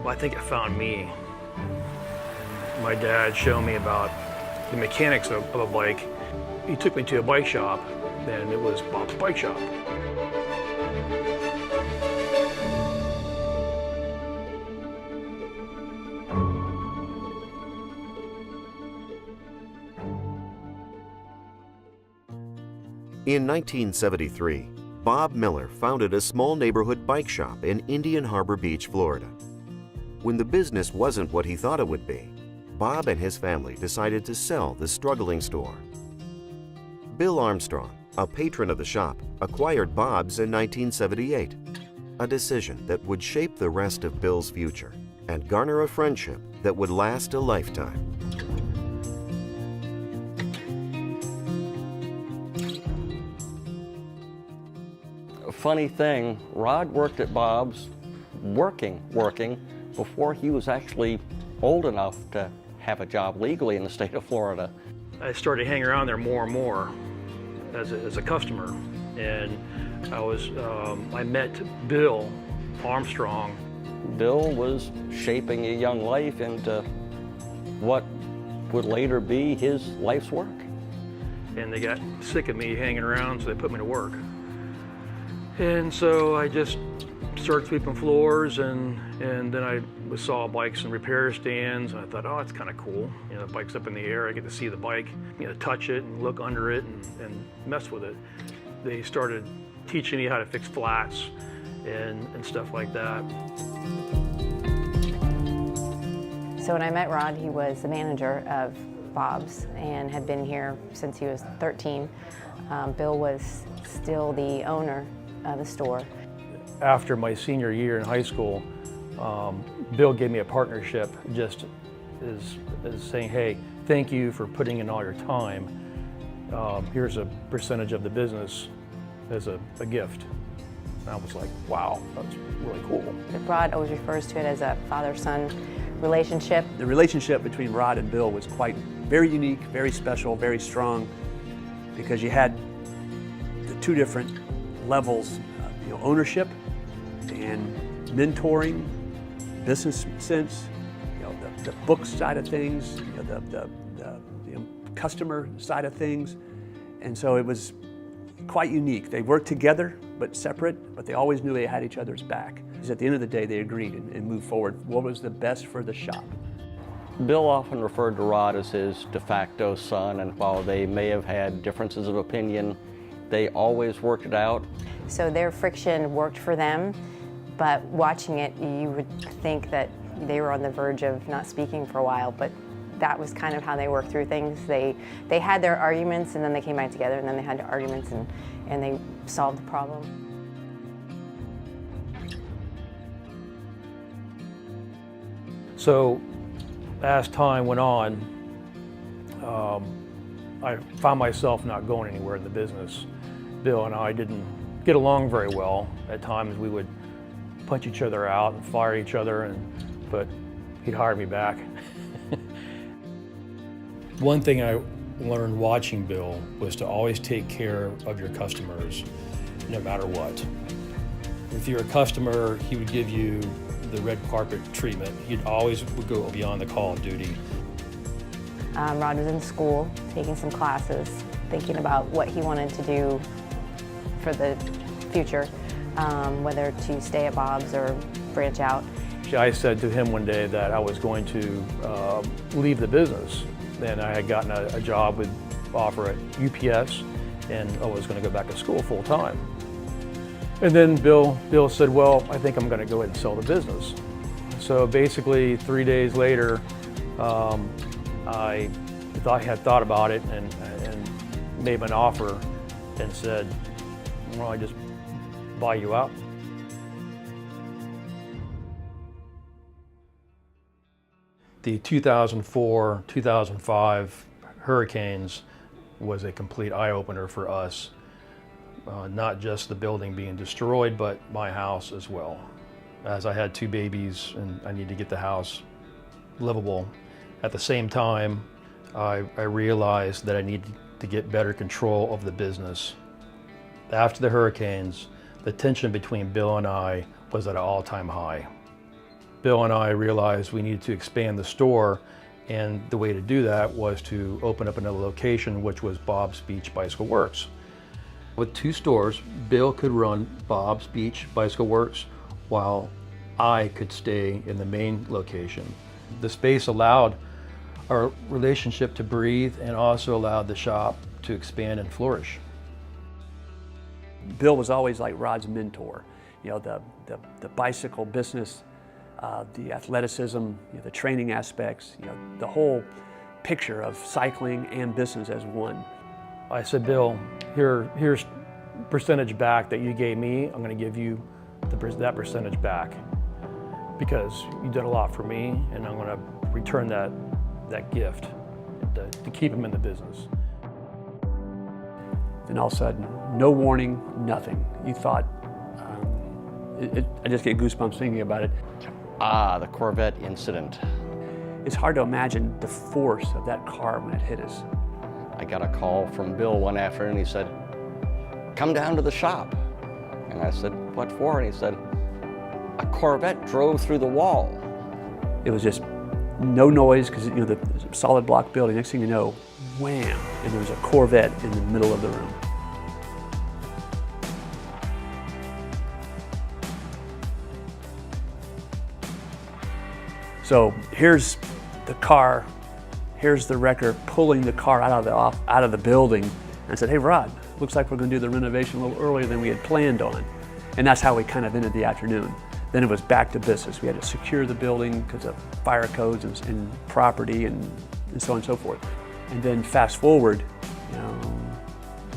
Well, I think it found me. My dad showed me about the mechanics of a bike. He took me to a bike shop, and it was Bob's Bike Shop. In 1973, Bob Miller founded a small neighborhood bike shop in Indian Harbour Beach, Florida. When the business wasn't what he thought it would be, Bob and his family decided to sell the struggling store. Bill Armstrong, a patron of the shop, acquired Bob's in 1978, a decision that would shape the rest of Bill's future and garner a friendship that would last a lifetime. Funny thing, Rod worked at Bob's, working, before he was actually old enough to have a job legally in the state of Florida. I started hanging around there more and more as a customer, and I met Bill Armstrong. Bill was shaping a young life into what would later be his life's work. And they got sick of me hanging around, so they put me to work. And so I just started sweeping floors, and then I saw bikes and repair stands, and I thought, oh, that's kind of cool. You know, the bike's up in the air, I get to see the bike, you know, touch it and look under it and mess with it. They started teaching me how to fix flats and stuff like that. So when I met Rod, he was the manager of Bob's and had been here since he was 13. Bill was still the owner of the store. After my senior year in high school, Bill gave me a partnership just as saying, hey, thank you for putting in all your time. Here's a percentage of the business as a gift. And I was like, wow, that's really cool. Rod always refers to it as a father-son relationship. The relationship between Rod and Bill was very unique, very special, very strong, because you had the two different levels, ownership and mentoring, business sense, the book side of things, the customer side of things, and so it was quite unique. They worked together but separate, but they always knew they had each other's back. Because at the end of the day, they agreed and moved forward. What was the best for the shop? Bill often referred to Rod as his de facto son, and while they may have had differences of opinion, they always worked it out. So their friction worked for them, but watching it, you would think that they were on the verge of not speaking for a while, but that was kind of how they worked through things. They had their arguments, and then they came back together, and then they had arguments, and they solved the problem. So as time went on, I found myself not going anywhere in the business. Bill and I didn't get along very well. At times we would punch each other out and fire each other, but he'd hire me back. One thing I learned watching Bill was to always take care of your customers, no matter what. If you're a customer, he would give you the red carpet treatment. He'd always go beyond the call of duty. Rod was in school, taking some classes, thinking about what he wanted to do for the future, whether to stay at Bob's or branch out. I said to him one day that I was going to leave the business, and I had gotten a job with offer at UPS, and I was going to go back to school full time. And then Bill said, well, I think I'm going to go ahead and sell the business. So basically 3 days later, I had thought about it and made him an offer and said, well, I just buy you out. The 2004-2005 hurricanes was a complete eye-opener for us. Not just the building being destroyed, but my house as well. As I had 2 babies and I needed to get the house livable. At the same time, I realized that I needed to get better control of the business. After the hurricanes, the tension between Bill and I was at an all-time high. Bill and I realized we needed to expand the store, and the way to do that was to open up another location, which was Bob's Beach Bicycle Works. With 2 stores, Bill could run Bob's Beach Bicycle Works while I could stay in the main location. The space allowed our relationship to breathe and also allowed the shop to expand and flourish. Bill was always like Rod's mentor. You know, the bicycle business, the athleticism, you know, the training aspects, you know, the whole picture of cycling and business as one. I said, Bill, here's percentage back that you gave me. I'm going to give you that percentage back because you did a lot for me, and I'm going to return that gift to keep him in the business. And all of a sudden, no warning, nothing. You thought, I just get goosebumps thinking about it. The Corvette incident. It's hard to imagine the force of that car when it hit us. I got a call from Bill one afternoon. He said, "Come down to the shop." And I said, "What for?" And he said, "A Corvette drove through the wall." It was just no noise because, you know, the solid block building. Next thing you know, wham, and there was a Corvette in the middle of the room. So here's the car, here's the wrecker pulling the car out of the building. And I said, "Hey Rod, looks like we're going to do the renovation a little earlier than we had planned on." And that's how we kind of ended the afternoon. Then it was back to business. We had to secure the building because of fire codes and property and so on and so forth. And then fast forward, you know,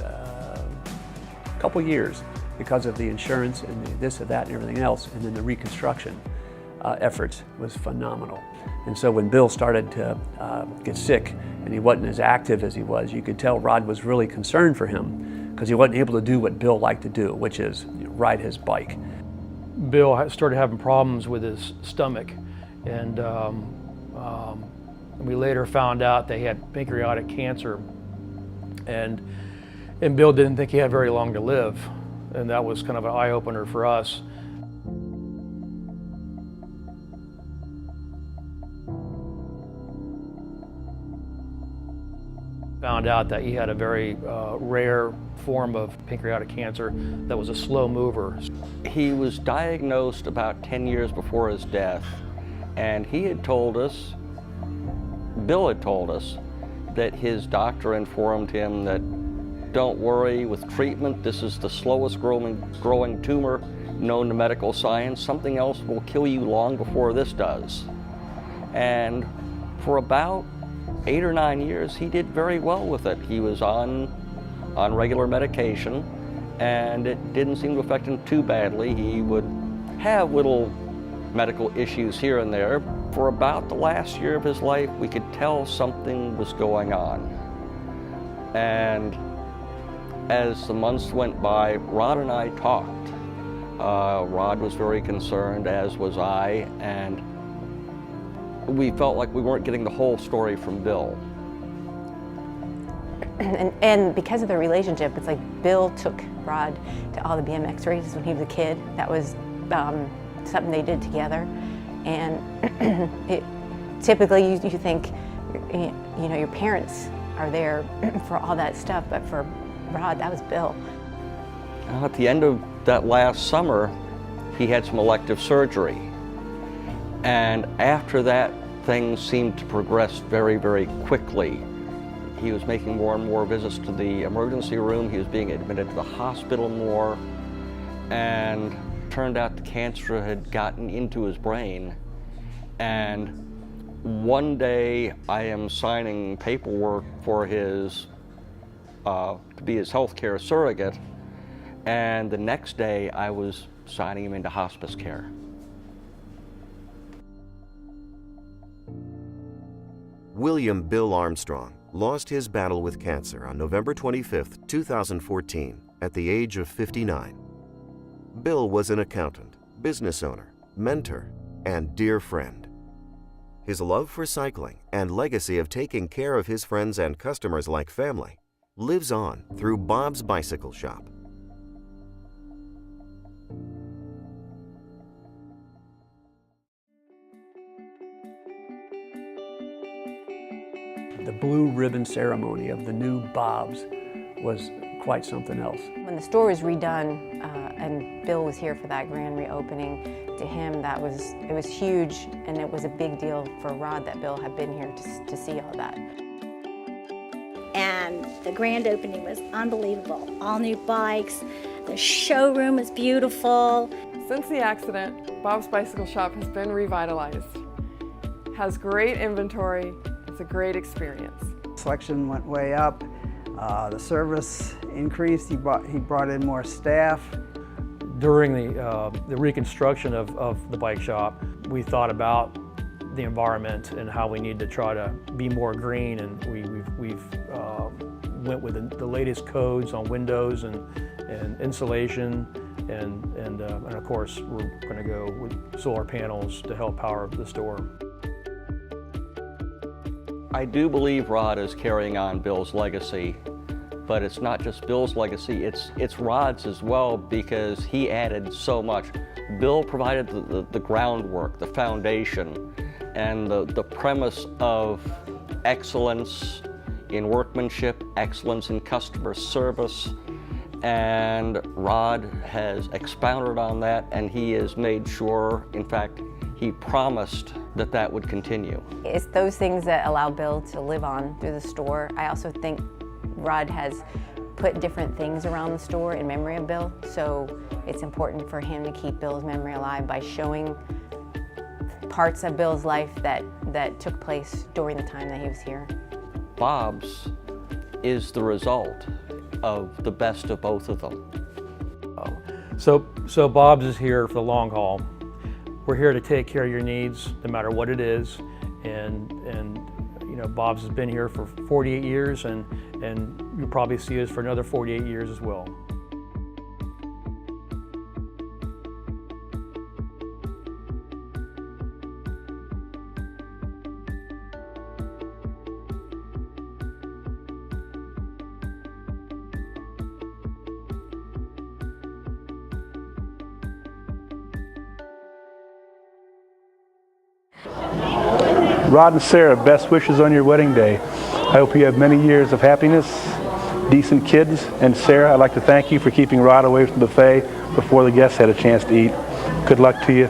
a couple years because of the insurance and this and that and everything else, and then the reconstruction efforts was phenomenal. And so when Bill started to get sick and he wasn't as active as he was, you could tell Rod was really concerned for him because he wasn't able to do what Bill liked to do, which is ride his bike. Bill started having problems with his stomach, and we later found out that he had pancreatic cancer, and Bill didn't think he had very long to live, and that was kind of an eye-opener for us. Found out that he had a very rare form of pancreatic cancer that was a slow mover. He was diagnosed about 10 years before his death, and he had told us, Bill had told us, that his doctor informed him that, "Don't worry, with treatment, this is the slowest growing tumor known to medical science. Something else will kill you long before this does." And for about 8 or 9 years, he did very well with it. He was on regular medication, and it didn't seem to affect him too badly. He would have little medical issues here and there. For about the last year of his life, we could tell something was going on. And as the months went by, Rod and I talked. Rod was very concerned, as was I, and we felt like we weren't getting the whole story from Bill. And because of the relationship, it's like Bill took Rod to all the BMX races when he was a kid. That was something they did together. And typically you think, you know, your parents are there for all that stuff, but for Rod, that was Bill. At the end of that last summer, he had some elective surgery. And after that, things seemed to progress very, very quickly. He was making more and more visits to the emergency room. He was being admitted to the hospital more. And turned out the cancer had gotten into his brain. And one day I am signing paperwork for his, to be his healthcare surrogate. And the next day I was signing him into hospice care. William Bill Armstrong lost his battle with cancer on November 25, 2014, at the age of 59. Bill was an accountant, business owner, mentor, and dear friend. His love for cycling and legacy of taking care of his friends and customers like family lives on through Bob's Bicycle Shop. The blue ribbon ceremony of the new Bob's was quite something else. When the store was redone and Bill was here for that grand reopening, to him it was huge, and it was a big deal for Rod that Bill had been here to see all that. And the grand opening was unbelievable. All new bikes, the showroom was beautiful. Since the accident, Bob's Bicycle Shop has been revitalized. Has great inventory, it's a great experience. Selection went way up, the service increased, he brought in more staff. During the reconstruction of the bike shop, we thought about the environment and how we need to try to be more green, and we've went with the latest codes on windows and insulation, and of course we're going to go with solar panels to help power the store. I do believe Rod is carrying on Bill's legacy, but it's not just Bill's legacy, it's Rod's as well, because he added so much. Bill provided the groundwork, the foundation, and the premise of excellence in workmanship, excellence in customer service, and Rod has expounded on that, and he has made sure, in fact, he promised that that would continue. It's those things that allow Bill to live on through the store. I also think Rod has put different things around the store in memory of Bill, so it's important for him to keep Bill's memory alive by showing parts of Bill's life that took place during the time that he was here. Bob's is the result of the best of both of them. So Bob's is here for the long haul. We're here to take care of your needs, no matter what it is, and you know, Bob's has been here for 48 years, and you'll probably see us for another 48 years as well. Rod and Sarah, best wishes on your wedding day. I hope you have many years of happiness, decent kids, and Sarah, I'd like to thank you for keeping Rod away from the buffet before the guests had a chance to eat. Good luck to you.